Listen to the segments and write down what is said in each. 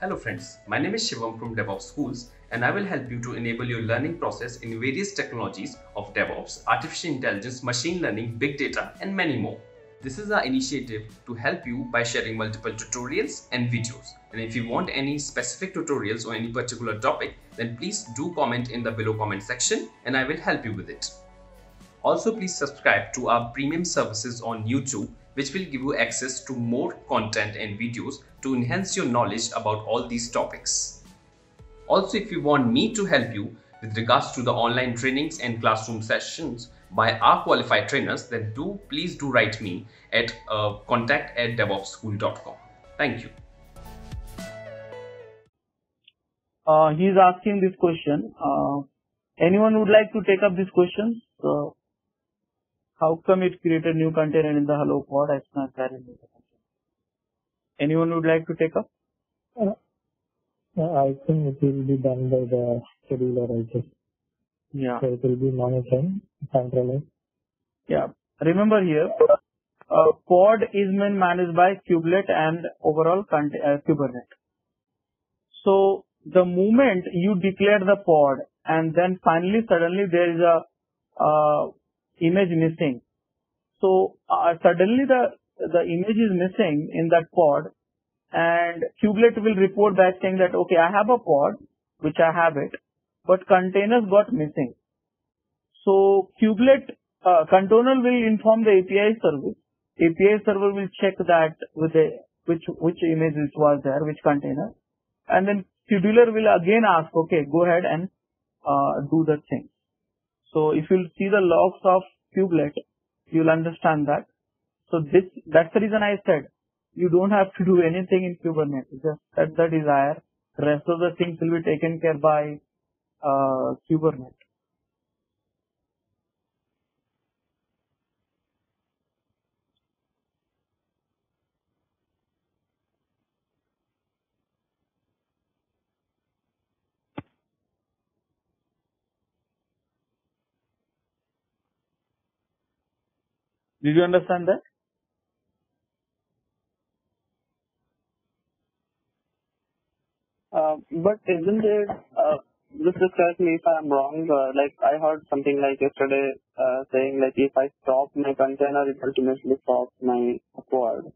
Hello friends, my name is Shivam from DevOps Schools and I will help you to enable your learning process in various technologies of DevOps, artificial intelligence, machine learning, big data and many more. This is our initiative to help you by sharing multiple tutorials and videos. And if you want any specific tutorials or any particular topic, then please do comment in the below comment section and I will help you with it. Also, please subscribe to our premium services on YouTube, which will give you access to more content and videos to enhance your knowledge about all these topics. Also, if you want me to help you with regards to the online trainings and classroom sessions by our qualified trainers, then please do write me at contact@devopsschool.com. Thank you. He is asking this question. Anyone would like to take up this question? How come it created new container in the hello pod? Anyone would like to take up? I think it will be done by the scheduler, I guess. Yeah. So it will be monitoring, centralized. Yeah. Remember here, pod is managed by kubelet and overall Kubernetes. So the moment you declare the pod and then finally suddenly there is a image missing. So suddenly the image is missing in that pod and kubelet will report back saying that okay, I have a pod which I have it, but containers got missing. So kubelet container will inform the API service. API server will check that with which image it was there, which container, and then scheduler will again ask, okay, go ahead and do the thing. So if you see the logs of kubelet, you'll understand that. So that's the reason I said you don't have to do anything in Kubernetes. Just set the desire. The rest of the things will be taken care by Kubernetes. Did you understand that? But isn't it, just correct me if I'm wrong, like I heard something like yesterday saying like if I stop my container, it ultimately stops my pod.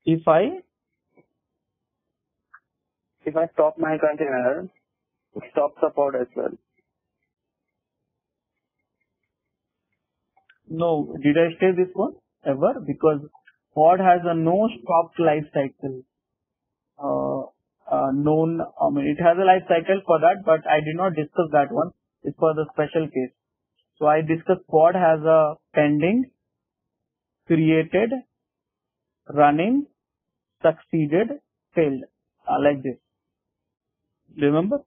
If I stop my container, it stops the pod as well. No, did I say this one ever? Because pod has a no stop life cycle. It has a life cycle for that, but I did not discuss that one. It's for the special case. So I discussed pod has a pending, created, running, succeeded, failed, like this. Remember?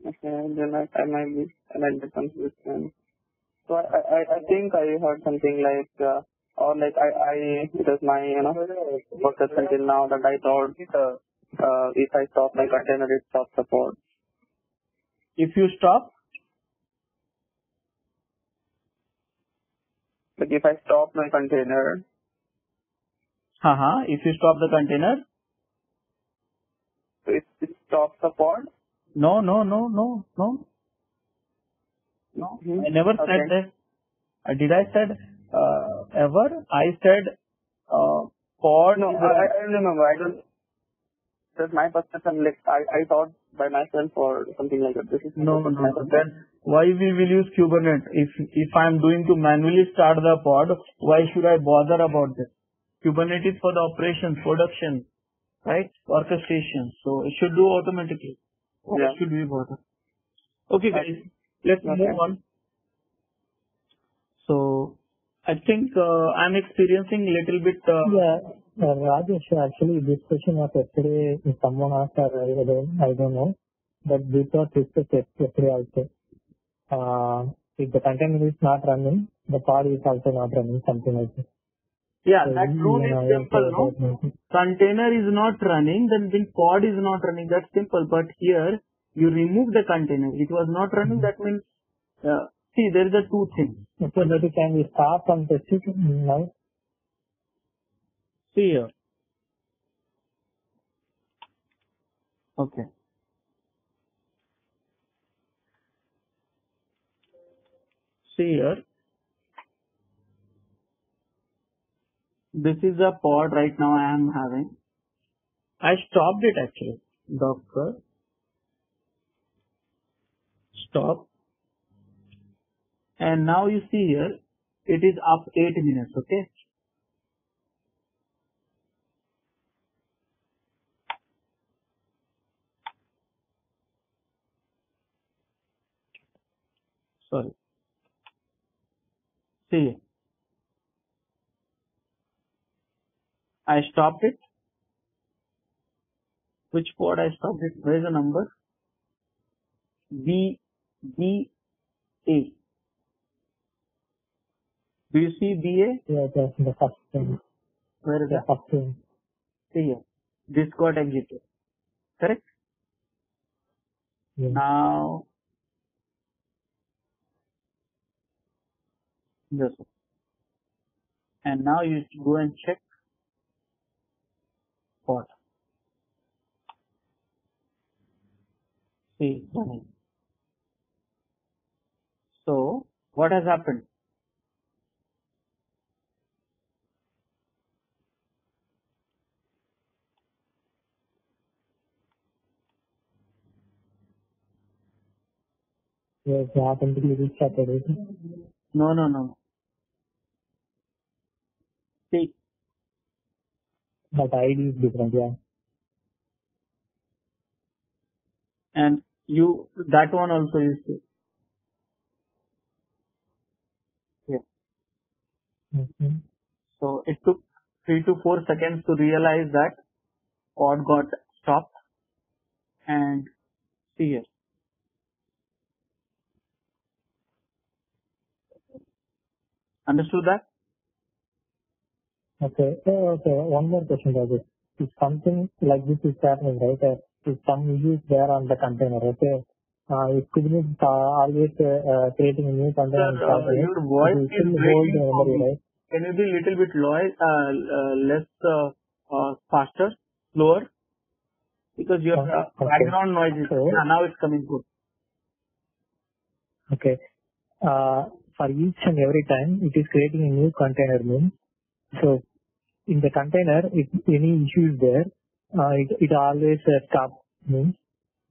Okay, then I might be confused then. So I think I heard something like, or like it was my, process until now that I thought, if I stop my container, it stops the pod. If you stop? Like if I stop my container. If you stop the container? So it stops the pod? No. No? I never said that. Did I said ever? I said pod. No, I don't remember. I don't. That's my perception. Like I thought by myself or something like that. This is no. Then why we will use Kubernetes? If I'm doing to manually start the pod, why should I bother about this? Kubernetes for the operations, production, right? Orchestration. So it should do automatically. Why should we bother? Okay, guys. Let's move on. So I think I'm experiencing little bit. Rajesh, actually this question was yesterday, someone asked I don't know, but we thought discussed yesterday also. If the container is not running, the pod is also not running, something like that. Yeah, so that rule is simple, no? Container is not running, then pod is not running. That's simple. But here you remove the container. It was not running. That means See, there is a two things. Okay, maybe can we stop and test it now? See here. Okay. See here. This is a pod right now I am having. I stopped it actually. Docker. Stop. And now you see here, it is up 8 minutes, okay? Sorry. See, I stopped it. Which pod I stopped it? Where is the number? B A. Do you see BA? Yeah, that's the first thing. Where is The that? first thing. See here. This got exited. Correct? Yeah. Now, yes. And now you go and check pod. See, running. So, what has happened? Yes, I happened to be restarted it. No. See, But ID is different, yeah. and you, that one also you see. Yeah. Mm-hmm. So, it took 3 to 4 seconds to realize that pod got stopped. And see here. Understood that? Okay. Okay. One more question, Rajesh. If something like this is happening, right? If some issues there on the container, okay? If Kubernetes always creating a new container and Sir, starting it, your it voice will is still hold breaking the for memory, me. right? Can you be a little bit less faster, slower? Because your Okay. background noise is, So, now it's coming good. okay. For each and every time it is creating a new container means, so in the container, if any issue is there, it always stop means,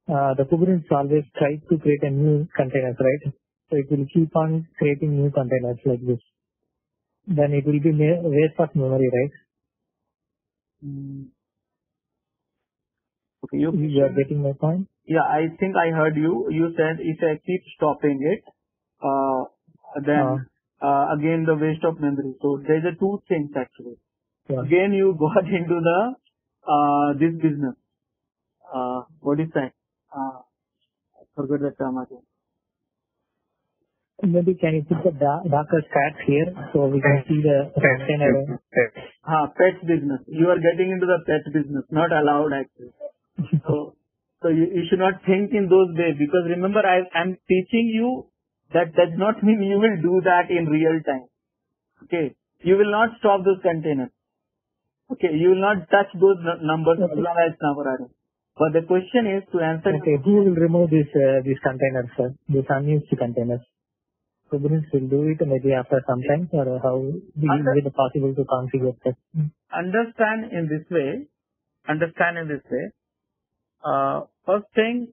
the Kubernetes always tries to create a new containers, right? So it will keep on creating new containers like this. Then it will be waste of memory, right? Mm. Okay, you You are getting my point? yeah, I think I heard you. You said if I keep stopping it, then again the waste of memory. So there's a two things actually. Yeah. Again you got into the this business. What is that? I forgot the term again. Maybe can you put the Docker stats here so we can see the container? Pets business. You are getting into the pet business. Not allowed actually. So you should not think in those ways, because remember I'm teaching you that does not mean you will do that in real time. Okay. You will not stop those containers. Okay. You will not touch those numbers as long as number are in. But the question is to answer. Okay. Who will remove these containers, sir? These unused containers? Kubernetes will do it maybe after some time, or how is it possible to configure that? Understand in this way. First thing,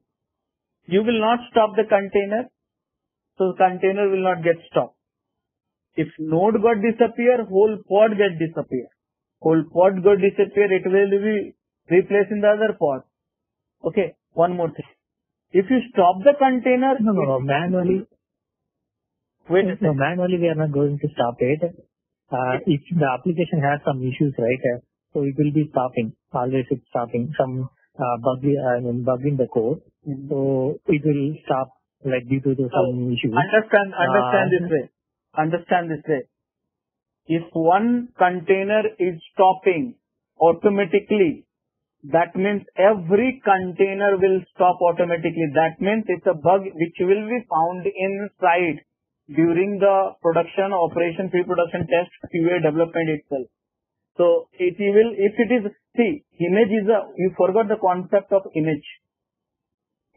you will not stop the container, so the container will not get stopped. If node got disappear, whole pod get disappear. Whole pod got disappear, it will be replaced in the other pod. Okay, one more thing. If you stop the container, No, manually. wait a No, second. manually we are not going to stop it. If the application has some issues, right, so it will be stopping. Always it's stopping. Some bug in the code. So it will stop like due to some issues. Understand this way. If one container is stopping automatically, that means every container will stop automatically. That means it's a bug which will be found inside during the production, operation, pre-production, test, QA, development itself. So if it is, see, image is you forgot the concept of image.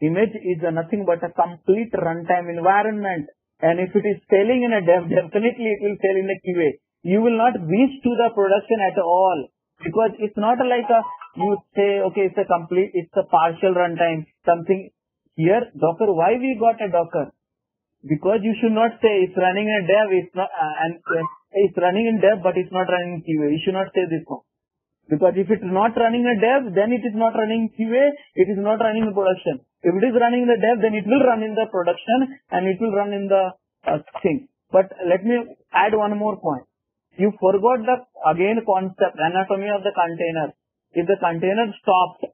Image is nothing but a complete runtime environment. And if it is failing in a dev, definitely it will fail in the QA. You will not reach to the production at all. Because it's not like you say, okay, it's a partial runtime, something. Here, Docker, why we got a Docker? Because you should not say it's running in a dev, it's running in dev, but it's not running in QA. You should not say this one. Because if it's not running in a dev, then it is not running in QA, it is not running in production. If it is running in the dev, then it will run in the production and it will run in the thing. But let me add one more point. You forgot the, again, concept, anatomy of the container. If the container stopped,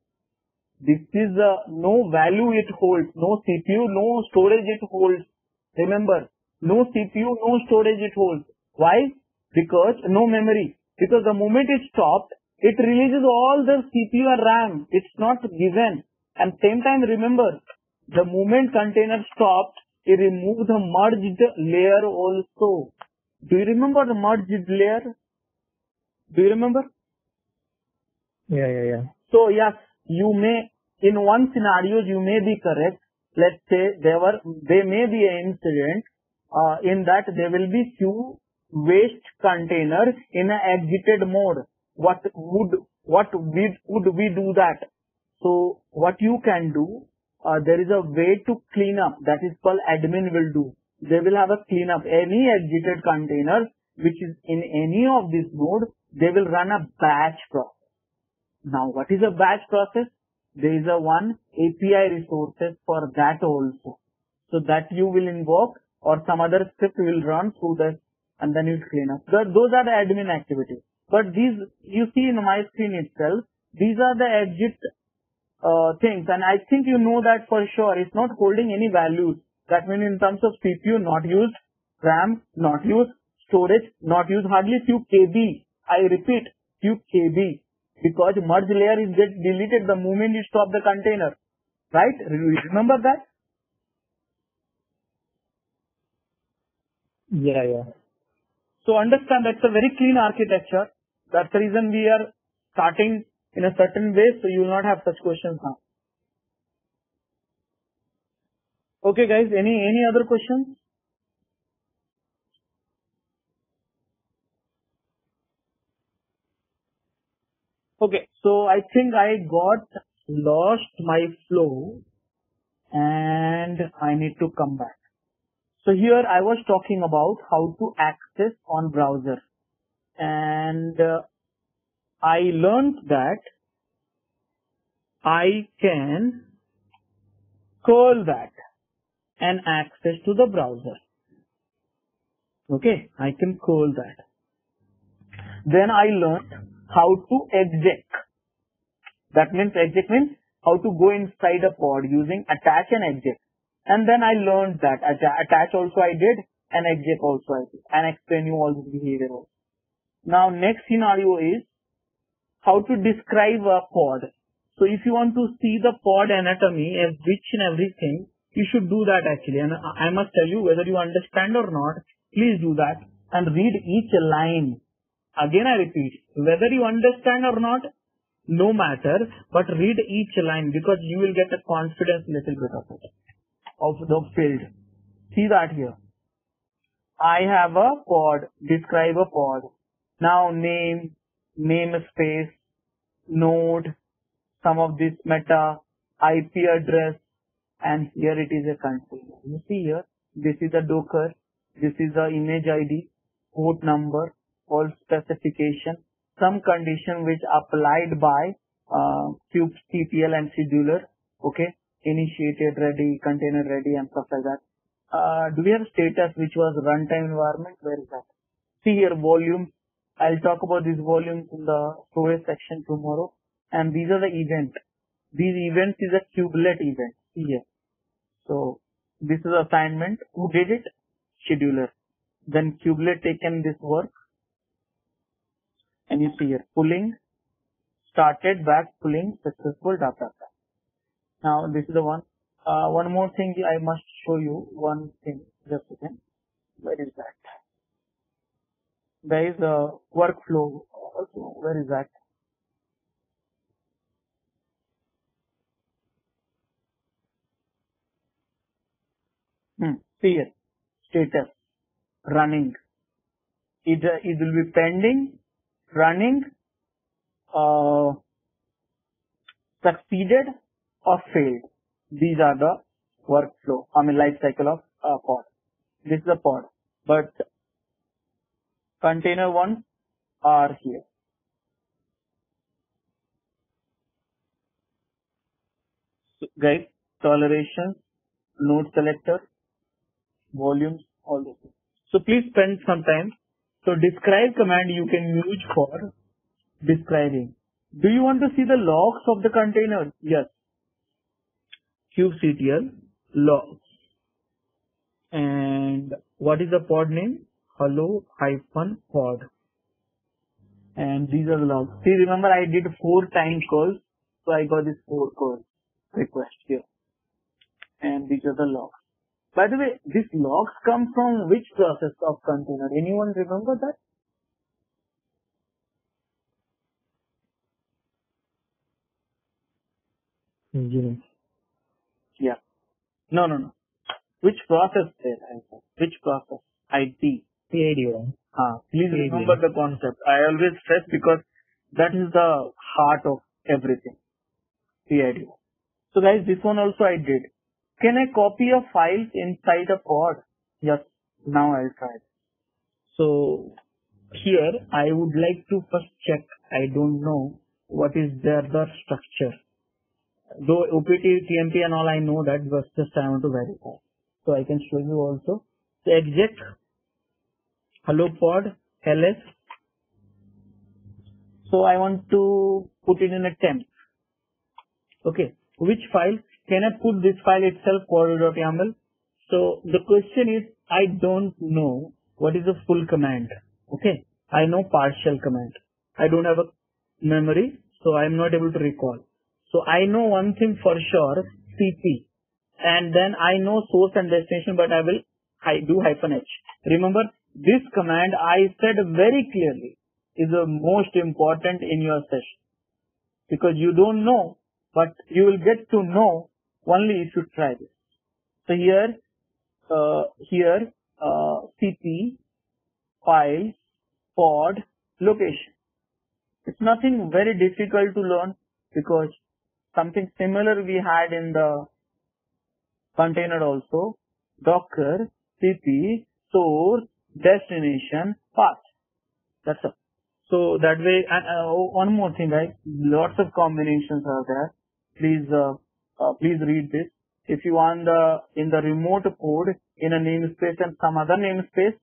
this is no value it holds, no CPU, no storage it holds. Remember, no CPU, no storage it holds. Why? Because no memory. Because the moment it stopped, it releases all the CPU and RAM. It's not given. And same time, remember, the moment container stopped, it removed the merged layer also. Do you remember the merged layer? Do you remember? Yeah. So yes, you may, in one scenario, you may be correct. Let's say there may be an incident in that there will be few waste containers in an exited mode. What would we do that? So what you can do, there is a way to clean up. That is called admin will do. They will have a cleanup. Any exited container which is in any of this mode, they will run a batch process. Now, what is a batch process? There is a one API resources for that also. So that you will invoke or some other script will run through this and then you clean up. Those are the admin activities. But these, you see in my screen itself, these are the exit things. And I think you know that for sure. It's not holding any values. That means in terms of CPU, not used, RAM, not used, storage, not used, hardly few KB. I repeat, few KB. Because merge layer is get deleted the moment you stop the container. Right? Remember that? Yeah. So understand that's a very clean architecture. That's the reason we are starting in a certain way, so you will not have such questions now. Okay guys, any other questions? Okay, so I think I got lost my flow and I need to come back. So here I was talking about how to access on browser and I learned that I can curl that and access to the browser. Okay, I can curl that. Then I learned how to exec. That means exec means how to go inside a pod using attach and exec. And then I learned that attach also I did and exec also I did and explain you all this behavior also. Now next scenario is how to describe a pod. So if you want to see the pod anatomy as which and everything, you should do that actually. And I must tell you whether you understand or not, please do that and read each line. Again I repeat, whether you understand or not, no matter, but read each line because you will get a confidence little bit of it, of the field. See that here. I have a pod, describe a pod. Now name, namespace, node, some of this meta, IP address, and here it is a container. You see here, this is a Docker, this is the image ID, port number, all specification, some condition which applied by Kube TPL and scheduler, okay, initiated ready, container ready and stuff like that. Do we have status which was runtime environment? Where is that? See here volume. I'll talk about these volumes in the storage section tomorrow. And these are the events. These events is a kubelet event. See here. So this is assignment. Who did it? Scheduler. Then kubelet taken this work. And you see here, pulling, started, back, pulling, successful, data. Now, this is the one. One more thing I must show you. One thing, just again. Where is that? There is a workflow also. Where is that? See here. Status. Running. It will be pending, running, succeeded or failed. These are the workflow, life cycle of pod. This is the pod, but container ones are here. So, guys, tolerations, node selector, volumes, all those things. So please spend some time. So describe command you can use for describing. Do you want to see the logs of the container? Yes. kubectl logs. And what is the pod name? Hello-pod. And these are the logs. See, remember I did 4 time calls. So I got this 4 calls request here. And these are the logs. By the way, these logs come from which process of container? Anyone remember that? Engineering. Yeah. No. Which process there? Which process? IT. PID. Please remember the concept. I always stress because that is the heart of everything. PID. So guys, this one also I did. Can I copy a file inside a pod? Yes. Now I'll try. So here I would like to first check. I don't know what is the structure. Though OPT, TMP and all I know that, but just I want to verify. So I can show you also. So exec hello pod ls. So I want to put it in a temp. Okay. Which file? Can I put this file itself, pod.yaml? So the question is, I don't know what is the full command. Okay. I know partial command. I don't have a memory, so I am not able to recall. So I know one thing for sure, cp. And then I know source and destination, but I do -h. Remember, this command I said very clearly is the most important in your session. Because you don't know, but you will get to know only if you try this. So here, cp, files, pod, location. It's nothing very difficult to learn because something similar we had in the container also. Docker, cp, source, destination, path. That's all. So that way, and one more thing, guys, lots of combinations are there. Please read this. If you want in the remote code in a namespace and some other namespace,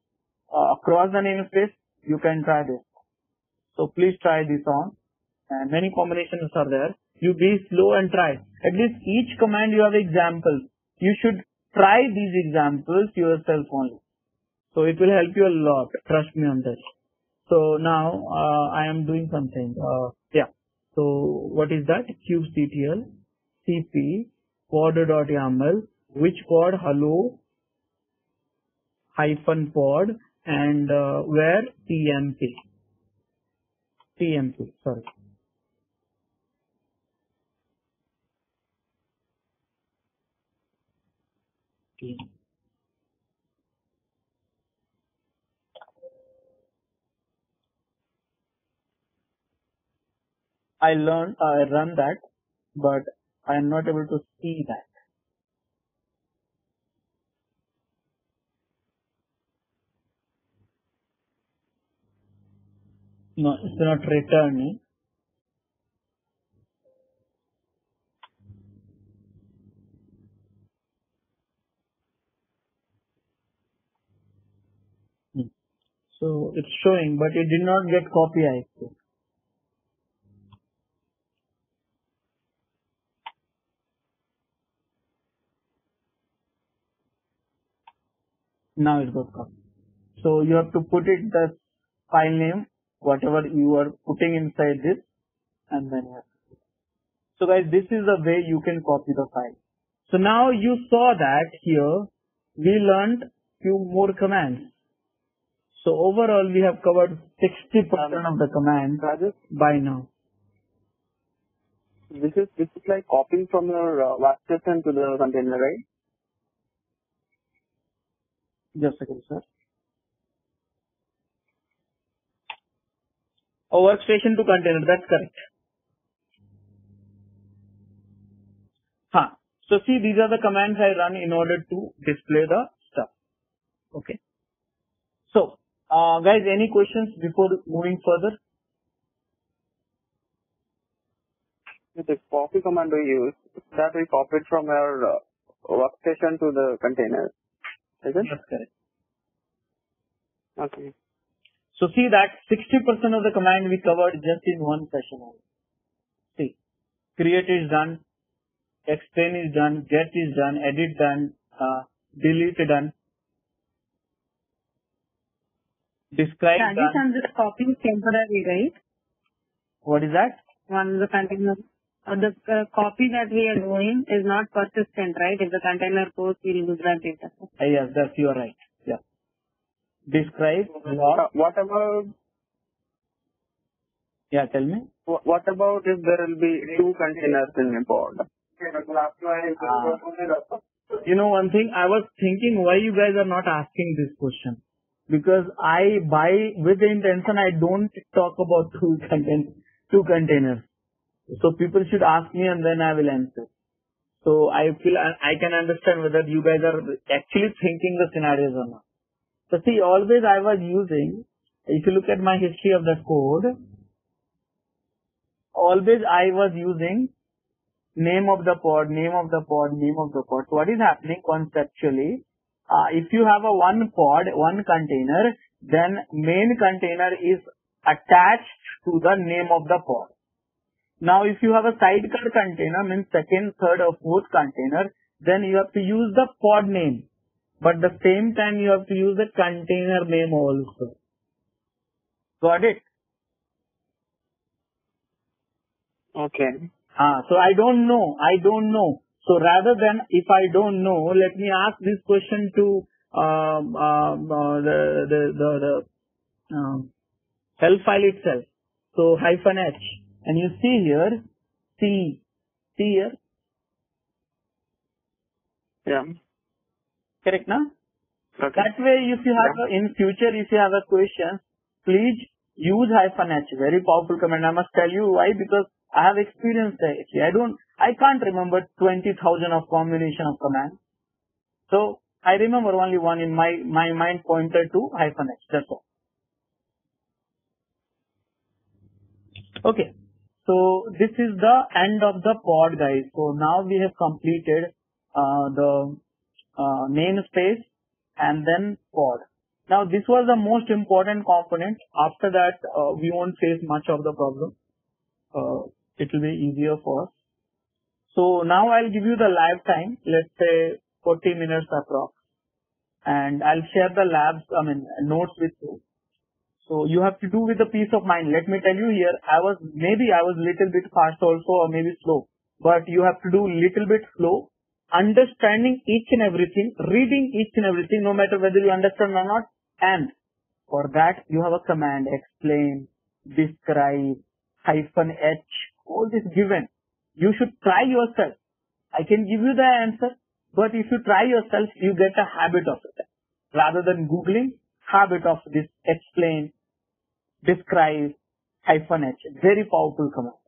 across the namespace, you can try this. So please try this on. And many combinations are there. You be slow and try. At least each command you have examples. You should try these examples yourself only. So it will help you a lot. Trust me on this. So now I am doing something. So what is that? kubectl cp pod.yaml. Which pod? Hello -pod and where? tmp. Sorry. I run that, but I am not able to see that. No, it's not returning. So it's showing, but it did not get copy, I think. Now it got copy. So you have to put it the file name, whatever you are putting inside this, and then you have to. So guys, this is the way you can copy the file. So now you saw that here we learned few more commands. So overall, we have covered 60% of the commands by now. This is like copying from your workstation to the container, right? Just a second, sir. Oh, workstation to container, that's correct. So see, these are the commands I run in order to display the stuff. Okay. So, guys, any questions before moving further? The copy command we use, that we copied from our workstation to the container. Is it? That's correct. Okay. So see that 60% of the command we covered just in one session only. See, create is done, explain is done, get is done, edit done, delete done, describe done. And this copy is temporary, right? What is that? One the container. The copy that we are doing is not persistent, right? If the container goes, we'll lose that data. Yes, that's you are right. Yeah. Describe. Log. What about? Yeah, tell me. What about if there will be two containers in a pod? You know one thing, I was thinking why you guys are not asking this question. Because with the intention, I don't talk about two containers. So people should ask me and then I will answer. So I feel I can understand whether you guys are actually thinking the scenarios or not. So see, always I was using, if you look at my history of the code, always I was using name of the pod, name of the pod, name of the pod. So what is happening conceptually, if you have a one pod, one container, then main container is attached to the name of the pod. Now if you have a sidecar container, means second, third or fourth container, then you have to use the pod name. But at the same time you have to use the container name also. Got it? Okay. So I don't know. So rather than if I don't know, let me ask this question to the help file itself. So -h, and you see here see here. Yeah. Correct, na? Okay. That way, if you have in future, if you have a question, please use -h. Very powerful command. I must tell you why, because I have experienced that. I can't remember 20,000 of combination of commands. So I remember only one in my mind pointer to -h. That's all. Okay. So this is the end of the pod, guys. So now we have completed the namespace and then pod. Now this was the most important component. After that, we won't face much of the problem. It will be easier for us. So now I'll give you the live time, let's say 40 minutes approx. And I'll share the notes with you. So you have to do with a peace of mind. Let me tell you here, I was little bit fast also or maybe slow. But you have to do little bit slow, understanding each and everything, reading each and everything, no matter whether you understand or not. And for that, you have a command, explain, describe, -h, all this given. You should try yourself. I can give you the answer, but if you try yourself, you get a habit of it. Rather than Googling, habit of this explain, describe, -h. Very powerful command.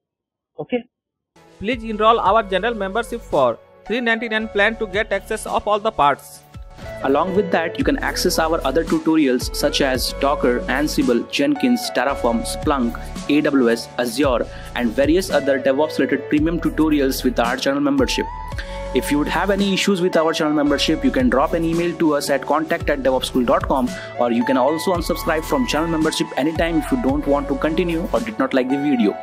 Okay? Please enroll our general membership for $399 plan to get access of all the parts. Along with that, you can access our other tutorials such as Docker, Ansible, Jenkins, Terraform, Splunk, AWS, Azure, and various other DevOps related premium tutorials with our channel membership. If you would have any issues with our channel membership, you can drop an email to us at contact@devopsschool.com, or you can also unsubscribe from channel membership anytime if you don't want to continue or did not like the video.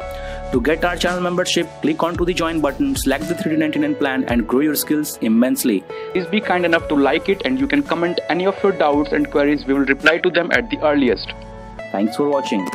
To get our channel membership, click onto the join button, select the $399 plan and grow your skills immensely. Please be kind enough to like it, and you can comment any of your doubts and queries. We will reply to them at the earliest. Thanks for watching.